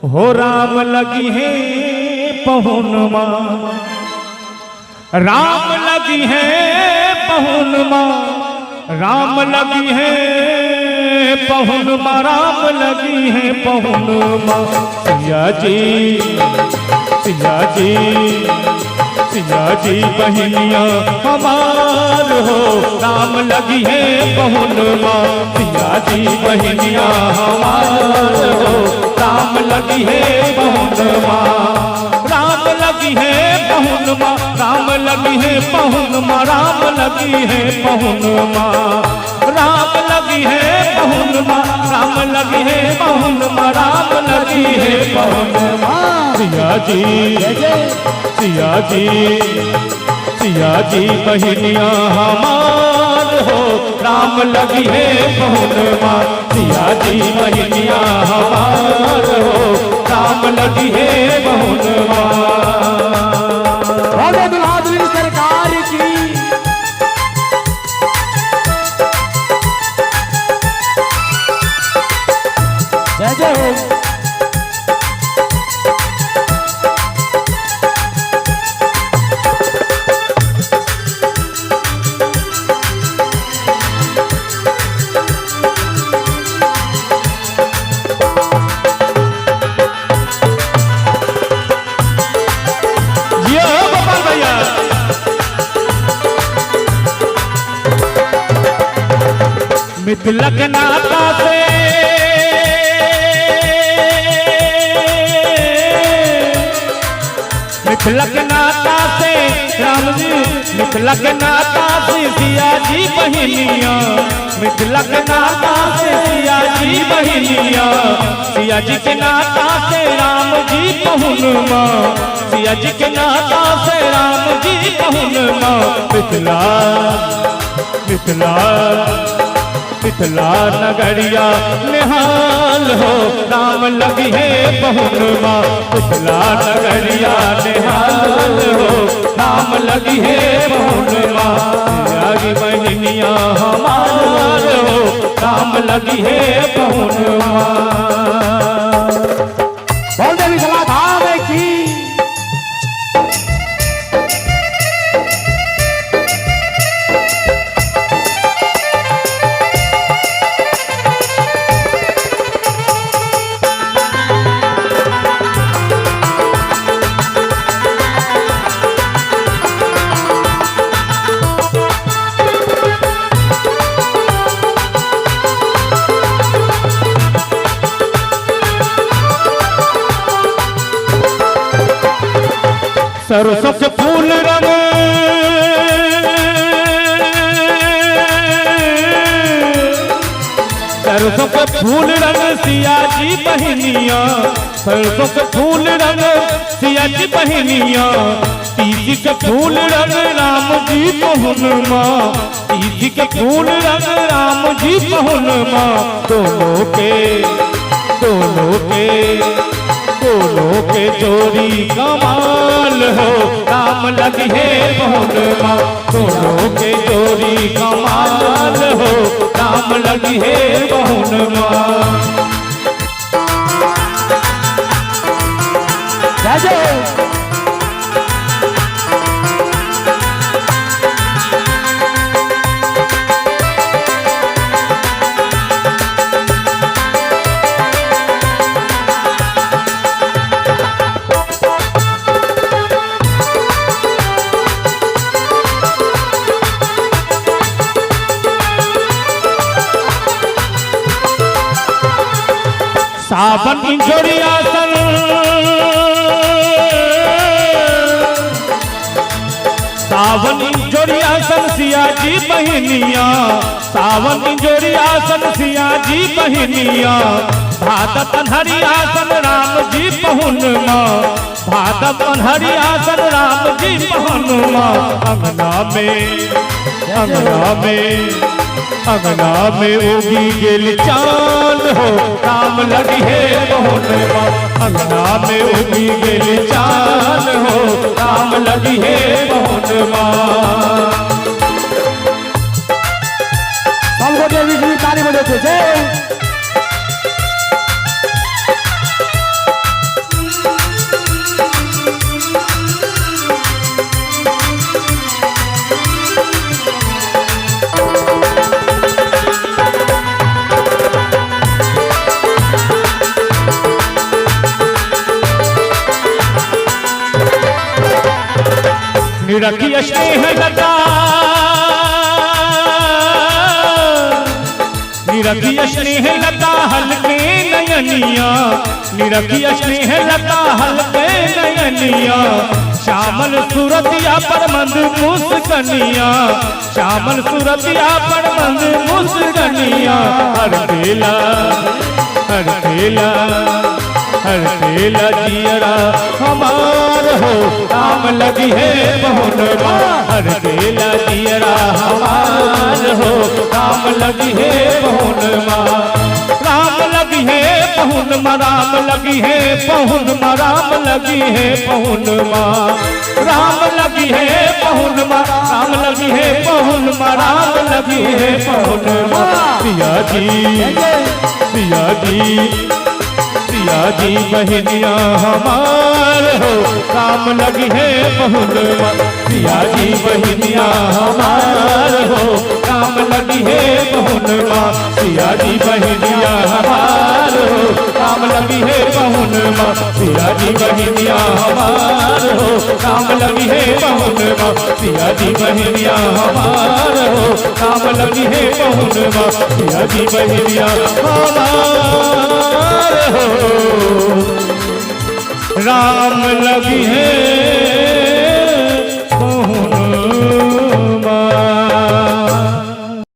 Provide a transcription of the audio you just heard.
हो राम लगी है पहुन माँ, राम लगी है पहुन माँ, राम लगी है पहुन माँ, राम लगी है पहुन माँ। सिया जी सिया जी सिया जी बहनिया हमार हो, राम लगी है पहुन माँ। सिया जी बहनिया हमार हो, राम लगी है पहुन माँ, राम लगी है पहुन माँ, राम लगी है पहुन माँ, राम लगी है पहुन माँ, राम लगी है पहुन माँ, राम लगी है पहुन माँ, राम लगी है पहुन माँ। सिया जी सिया जी सिया जी बहनिया हमार हो, राम लगी है पहुन माँ। सिया जी बहनिया हमार हो, राम लगी है पहुन माँ। बोलो दुल्हाधुरी सरकार की। जय जय हो। मिथिलक नाता से मिथिलक नाता से राम जी, मिथिलक नाता से सिया जी बहनिया, मिथिलक नाता से सिया जी बहनिया, सिया जी के नाता से राम जी पहुन माँ, सिया जी के नाता से राम जी पहुन माँ। मिथिला मिथिला मिथिला नगरिया निहाल हो, राम लगी है पहुन माँ। मिथिला नगरिया निहाल हो, राम लगी है पहुन माँ। सिया जी बहनिया हमार हो, राम लगी है पहुन माँ। बोल दे मिथिला धाम की। सरसों के फूल रंग सरसों के फूल रंग सिया जी बहनिया, सरसों के फूल रंग सिया जी बहनिया, तीसी के फूल रंग राम जी पहुन माँ, तीसी के फूल रंग राम जी पहुन माँ। दोनों के जोड़ी कमाल हो, राम लगी है पहुन माँ। दोनों के जोड़ी कमाल हो, राम लगी है पहुन माँ। जय जय। सावन इंजोरिया सन सावन इंजोरिया सन सिया जी बहनिया, सावन इंजोरिया सन सिया जी बहनिया, भादव पन्हरिया सन राम जी पहुन माँ, भादव पन्हरिया सन राम जी पहुन माँ। अंगना में उगी गेल चांद हो, राम लगी है पहुन माँ। अंगना में उगी गेल चांद हो, राम लगी है पहुन माँ। सबको देवी जी ताली बजाते थे। निरखिय स्नेह लता निरखिय स्नेह लता हल्के नयनिया निरखिय स्नेह लता हल्के नयनिया श्यामल सूरतिया पर मंद मुस्कनिया श्यामल सूरतिया पर मंद मुस्कनिया हर बेला जियरा हमार हो राम लगी है बहुनमा हर बेला जियरा हमार हो राम लगी है बहुनमा राम लगी है बहुनमा राम लगी है बहुनमा राम लगी है बहुनमा राम लगी है बहुनमा राम लगी है बहुनमा राम लगी है बहुनमा सिया जी बहनिया हमार हो काम लगी है बहुनमा सिया जी बहनिया हमार हो काम लगी है बहुनमा सिया जी बहनिया हमार हो काम लगी है बहुनमा सिया जी बहनिया हमार हो काम लगी है बहुनमा सिया जी बहनिया हमार हो काम लगी है बहुनमा सिया जी बहनिया हमार हो राम लगी है बहुनमा।